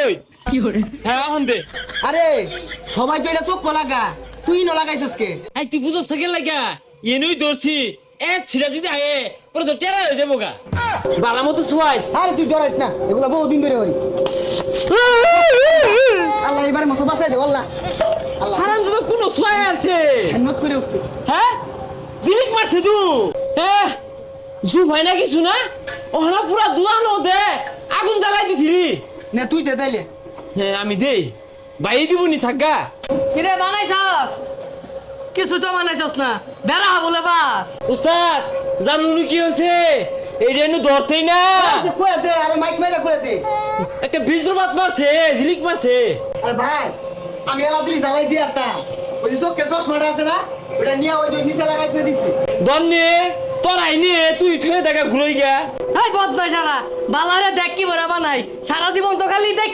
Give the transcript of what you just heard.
ওই হ্যাঁ এখন দে আরে সবাই তো এটা চোখ লাগা তুই ন লাগাইছস কে এই তুই বুঝছ থাকে লাগা এনেই ধরছি এ ছিড়া যদি আয়ে পরে তো টেরা হয়ে যাবো গা বালা মতো শুয়াইস আরে তুই ডরাইস না এগুলো বহুদিন ধরে হরি আল্লাহ এবারে মতো বাঁচাই দে আল্লাহ আল্লাহ হারাম যদি কোনো শুয়াই আছে হেন্নত করে উঠছে হ্যাঁ জিলিক মারছে তু হ্যাঁ জু ভাই না কিছু না ওহনা পুরা দুয়ানো দে আগুন জ্বালাই দিছিলি না তুই দে তাইলে হ্যাঁ আমি দেই বাইরে দিবনি থাকা কিরে বানাইছস কিছু তো বানাইছস না বেড়া বলে বাস উস্তাদ জানুনি কি হয়েছে এইটা এনে ধরতেই না কয়ে দে আরে মাইক মেরে কয়ে দে একটা বীজরবাদ মারছে ঝিলিক মারছে আরে ভাই আমি এলাদিলি জ্বালাই দিয়ে একটা ওই যে চোখের চশমাটা আছে না ওটা নিয়ে ওই যে নিচে লাগাই দিয়ে দিচ্ছি দম নিয়ে তোরাই নিয়ে তুই থুয়ে দেখা ঘুরে গিয়া এই বদমাইশারা বালারে দেখ কি বড় বানাই সারা জীবন তো খালি দেখ